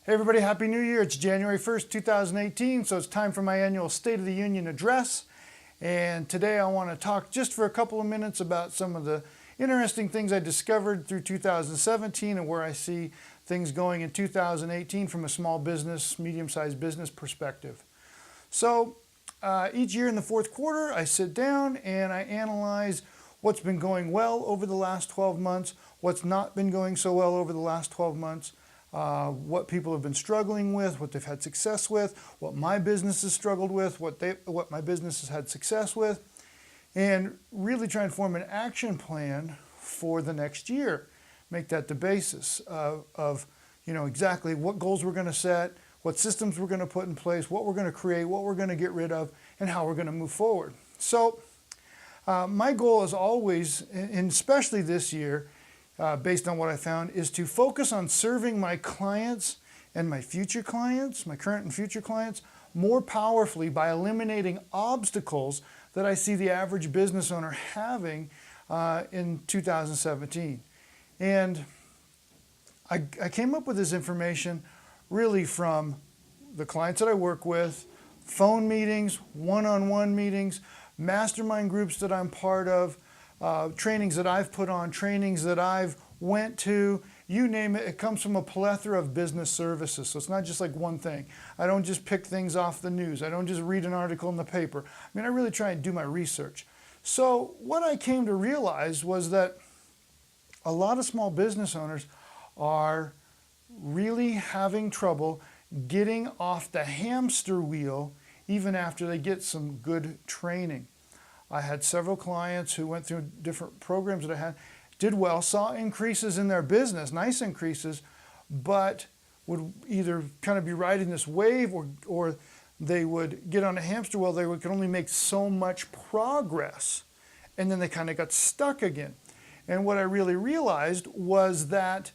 Hey everybody, Happy New Year. It's January 1st, 2018, so it's time for my annual State of the Union address. And today I want to talk just for a couple of minutes about some of the interesting things I discovered through 2017 and where I see things going in 2018 from a small business, medium-sized business perspective. So each year in the fourth quarter, I sit down and I analyze what's been going well over the last 12 months, what's not been going so well over the last 12 months, what people have been struggling with, what they've had success with, what my business has struggled with, what my business has had success with, and really try and form an action plan for the next year. Make that the basis of exactly what goals we're going to set, what systems we're going to put in place, what we're going to create, what we're going to get rid of, and how we're going to move forward. So my goal is always, and especially this year, based on what I found, is to focus on serving my clients and my future clients, my current and future clients, more powerfully by eliminating obstacles that I see the average business owner having in 2017. And I came up with this information really from the clients that I work with, phone meetings, one-on-one meetings, mastermind groups that I'm part of, trainings that I've put on, trainings that I've went to, you name it. It comes from a plethora of business services. So it's not just like one thing. I don't just pick things off the news. I don't just read an article in the paper. I mean, I really try and do my research. So what I came to realize was that a lot of small business owners are really having trouble getting off the hamster wheel even after they get some good training. I had several clients who went through different programs that I had, did well, saw increases in their business, nice increases, but would either kind of be riding this wave or they would get on a hamster wheel. They could only make so much progress, and then they kind of got stuck again. And what I really realized was that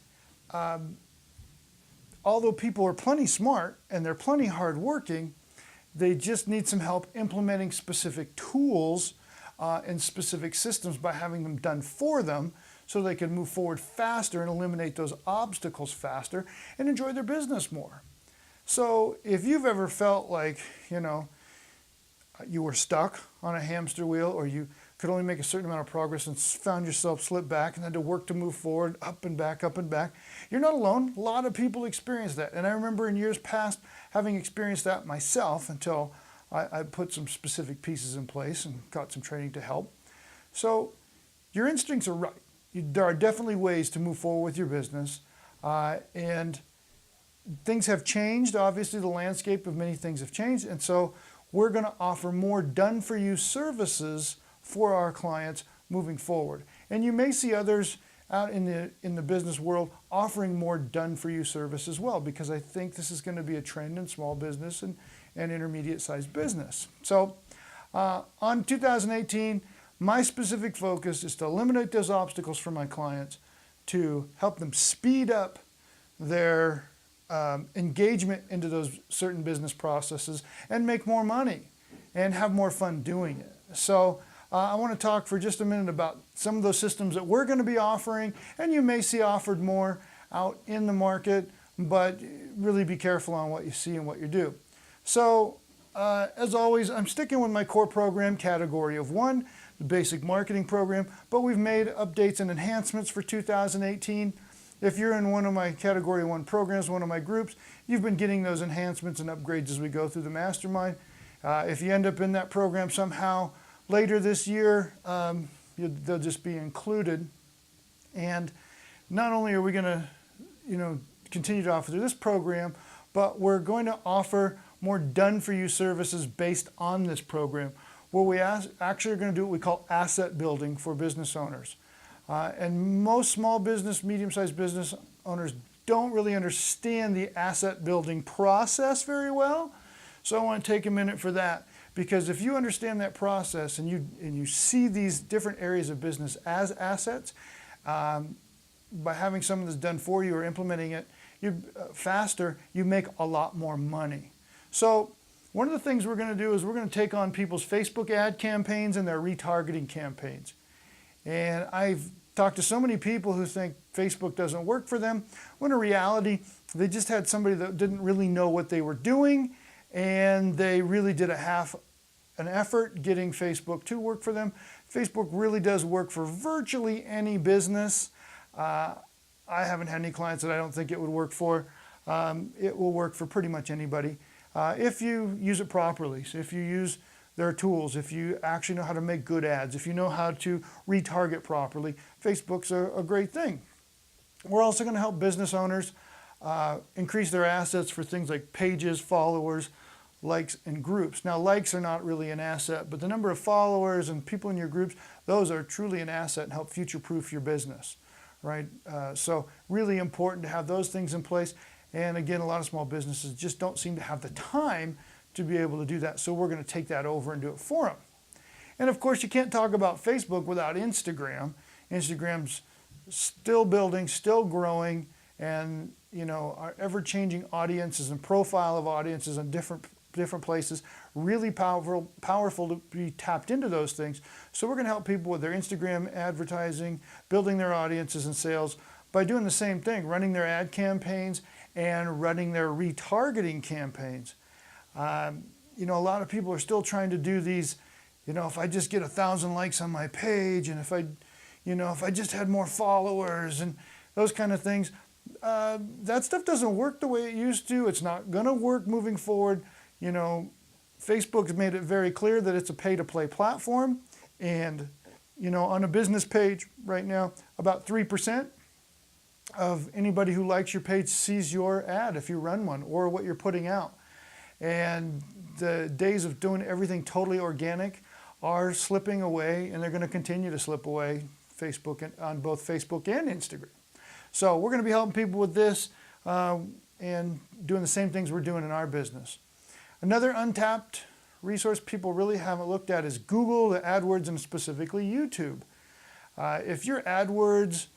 although people are plenty smart and they're plenty hardworking, they just need some help implementing specific tools and specific systems by having them done for them so they can move forward faster and eliminate those obstacles faster and enjoy their business more. So if you've ever felt like, you were stuck on a hamster wheel or you could only make a certain amount of progress and found yourself slip back and had to work to move forward, up and back, you're not alone. A lot of people experience that. And I remember in years past having experienced that myself until I put some specific pieces in place and got some training to help. So your instincts are right. There are definitely ways to move forward with your business. And things have changed. Obviously, the landscape of many things have changed. And so we're going to offer more done-for-you services for our clients moving forward. And you may see others out in the business world offering more done-for-you service as well, because I think this is going to be a trend in small business and intermediate-sized business. So on 2018, my specific focus is to eliminate those obstacles for my clients, to help them speed up their engagement into those certain business processes and make more money and have more fun doing it. So I want to talk for just a minute about some of those systems that we're going to be offering, and you may see offered more out in the market, but really be careful on what you see and what you do. So as always, I'm sticking with my core program category of 1, the basic marketing program, but we've made updates and enhancements for 2018. If you're in one of my category 1 programs, one of my groups, you've been getting those enhancements and upgrades as we go through the mastermind. If you end up in that program somehow later this year, they'll just be included. And not only are we going to continue to offer through this program, but we're going to offer more done-for-you services based on this program, where we actually are going to do what we call asset building for business owners. And most small business, medium-sized business owners don't really understand the asset building process very well. So I want to take a minute for that, because if you understand that process and you see these different areas of business as assets, by having some of this done for you or implementing it faster, you make a lot more money. So one of the things we're going to do is we're going to take on people's Facebook ad campaigns and their retargeting campaigns. And I've talked to so many people who think Facebook doesn't work for them, when in reality, They just had somebody that didn't really know what they were doing, and they really did a half an effort getting Facebook to work for them. Facebook really does work for virtually any business. I haven't had any clients that I don't think it would work for. It will work for pretty much anybody if you use it properly. So if you use their tools, if you actually know how to make good ads, if you know how to retarget properly, Facebook's a great thing. We're also going to help business owners increase their assets for things like pages, followers, likes, and groups. Now, likes are not really an asset, but the number of followers and people in your groups, those are truly an asset and help future-proof your business, right? So really important to have those things in place. And again, a lot of small businesses just don't seem to have the time to be able to do that. So we're going to take that over and do it for them. And of course, you can't talk about Facebook without Instagram. Instagram's still building, still growing, and our ever-changing audiences and profile of audiences in different places, really powerful to be tapped into those things. So we're going to help people with their Instagram advertising, building their audiences and sales by doing the same thing, running their ad campaigns and running their retargeting campaigns. A lot of people are still trying to do these, if I just get 1,000 likes on my page, and if I just had more followers and those kind of things, that stuff doesn't work the way it used to. It's not going to work moving forward. Facebook has made it very clear that it's a pay-to-play platform, and on a business page right now, about 3% of anybody who likes your page sees your ad if you run one or what you're putting out. And the days of doing everything totally organic are slipping away, and they're going to continue to slip away on both Facebook and Instagram. So we're going to be helping people with this and doing the same things we're doing in our business. Another untapped resource people really haven't looked at is Google, the AdWords, and specifically YouTube. If your AdWords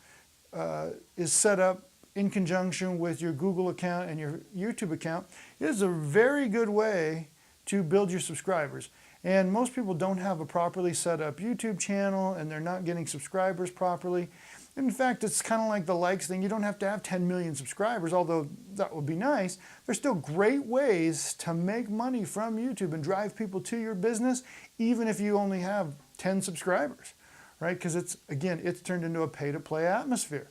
is set up in conjunction with your Google account and your YouTube account, it is a very good way to build your subscribers. And most people don't have a properly set up YouTube channel, and they're not getting subscribers properly. In fact, it's kind of like the likes thing. You don't have to have 10 million subscribers, although that would be nice. There's still great ways to make money from YouTube and drive people to your business, even if you only have 10 subscribers, right? Because it's turned into a pay-to-play atmosphere.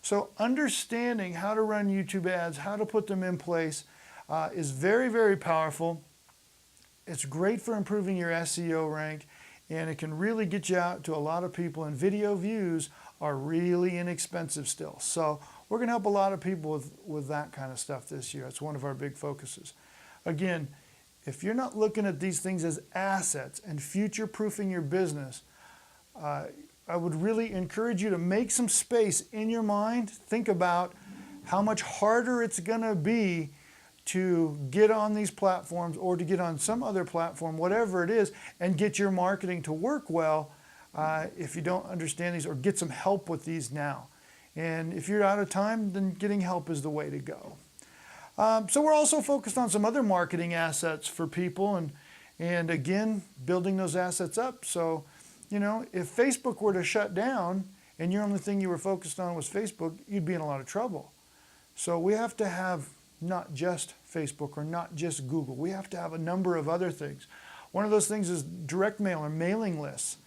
So understanding how to run YouTube ads, how to put them in place is very, very powerful. It's great for improving your SEO rank, and it can really get you out to a lot of people, and video views are really inexpensive still. So we're going to help a lot of people with that kind of stuff this year. It's one of our big focuses. Again, if you're not looking at these things as assets and future-proofing your business, I would really encourage you to make some space in your mind. Think about how much harder it's going to be to get on these platforms or to get on some other platform, whatever it is, and get your marketing to work well if you don't understand these, or get some help with these now. And if you're out of time, then getting help is the way to go. So we're also focused on some other marketing assets for people, and again, building those assets up. So, if Facebook were to shut down and your only thing you were focused on was Facebook, you'd be in a lot of trouble. So we have to have not just Facebook or not just Google. We have to have a number of other things. One of those things is direct mail or mailing lists.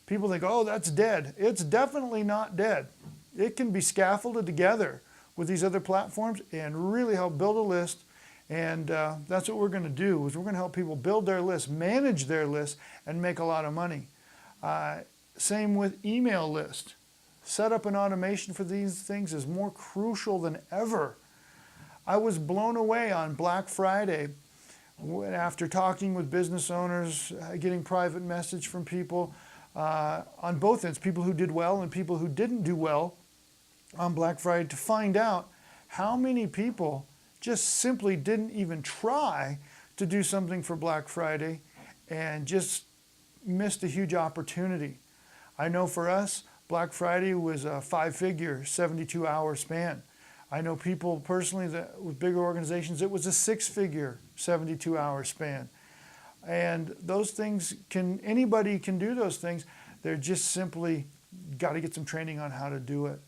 People think, oh, that's dead. It's definitely not dead. It can be scaffolded together with these other platforms and really help build a list. And that's what we're going to do, is we're going to help people build their list, manage their list, and make a lot of money. Same with email list. Set up an automation for these things is more crucial than ever. I was blown away on Black Friday after talking with business owners, getting private message from people on both ends, people who did well and people who didn't do well on Black Friday, to find out how many people just simply didn't even try to do something for Black Friday and just missed a huge opportunity. I know for us, Black Friday was a 5-figure, 72-hour span. I know people personally that with bigger organizations, it was a 6-figure, 72-hour span. And those things anybody can do those things. They're just simply got to get some training on how to do it.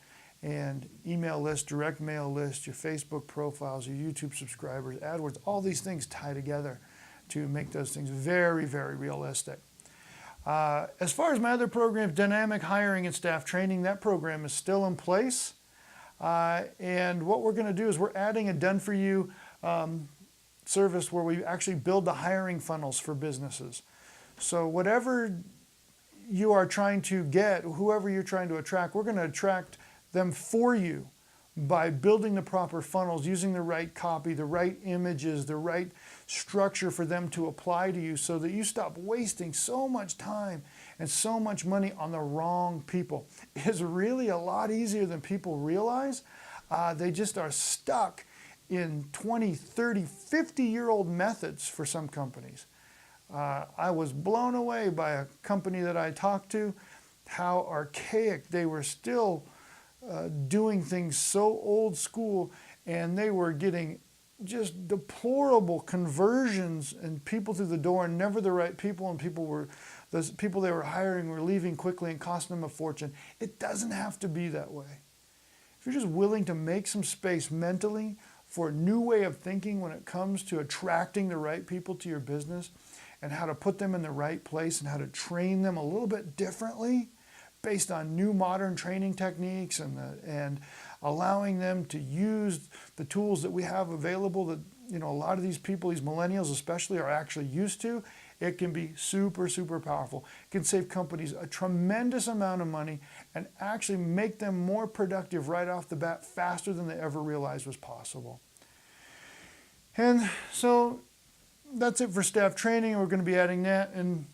and email list, direct mail list, your Facebook profiles, your YouTube subscribers, AdWords, all these things tie together to make those things very, very realistic. As far as my other programs, dynamic hiring and staff training, that program is still in place. And what we're going to do is we're adding a done-for-you service where we actually build the hiring funnels for businesses. So whatever you are trying to get, whoever you're trying to attract, we're going to attract them for you by building the proper funnels, using the right copy, the right images, the right structure for them to apply to you so that you stop wasting so much time and so much money on the wrong people. It's really a lot easier than people realize. They just are stuck in 20, 30, 50-year-old methods for some companies. I was blown away by a company that I talked to, how archaic they were still doing things so old school, and they were getting just deplorable conversions and people through the door, and never the right people, and the people they were hiring were leaving quickly and costing them a fortune. It doesn't have to be that way. If you're just willing to make some space mentally for a new way of thinking when it comes to attracting the right people to your business and how to put them in the right place and how to train them a little bit differently based on new modern training techniques and allowing them to use the tools that we have available that, you know, a lot of these people, these millennials especially, are actually used to, it can be super, super powerful. It can save companies a tremendous amount of money and actually make them more productive right off the bat faster than they ever realized was possible. And so that's it for staff training. We're going to be adding that. And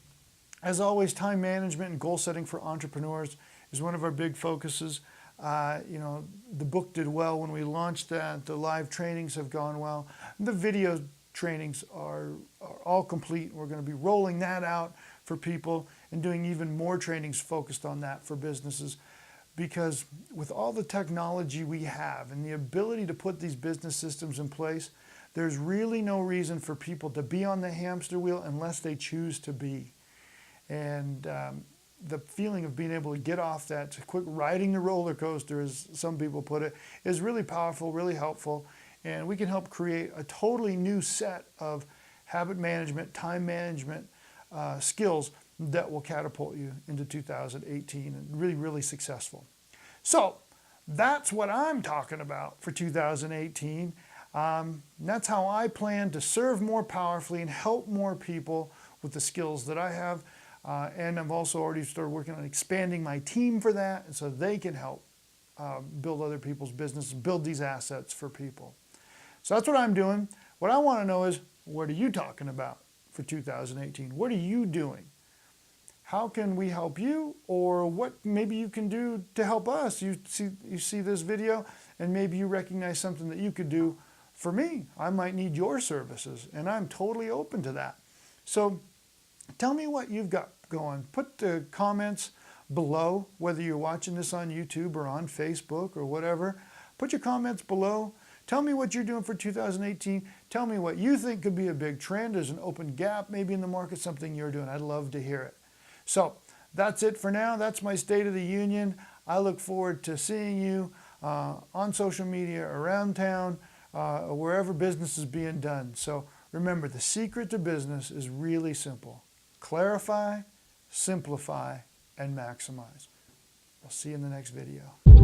as always, time management and goal setting for entrepreneurs is one of our big focuses. You know, the book did well when we launched that. The live trainings have gone well. The video trainings are all complete. We're going to be rolling that out for people and doing even more trainings focused on that for businesses, because with all the technology we have and the ability to put these business systems in place, there's really no reason for people to be on the hamster wheel unless they choose to be. And the feeling of being able to get off that, to quit riding the roller coaster, as some people put it, is really powerful, really helpful. And we can help create a totally new set of habit management, time management skills that will catapult you into 2018 and really, really successful. So that's what I'm talking about for 2018. That's how I plan to serve more powerfully and help more people with the skills that I have. And I've also already started working on expanding my team for that, and so they can help build other people's businesses, build these assets for people. So that's what I'm doing. What I want to know is, what are you talking about for 2018? What are you doing? How can we help you? Or what maybe you can do to help us? You see this video and maybe you recognize something that you could do for me. I might need your services, and I'm totally open to that. So tell me what you've got going. Put the comments below, whether you're watching this on YouTube or on Facebook or whatever. Put your comments below. Tell me what you're doing for 2018. Tell me what you think could be a big trend. There's an open gap maybe in the market, something you're doing. I'd love to hear it. So that's it for now. That's my State of the Union. I look forward to seeing you on social media, around town, wherever business is being done. So remember, the secret to business is really simple. Clarify, simplify, and maximize. I'll see you in the next video.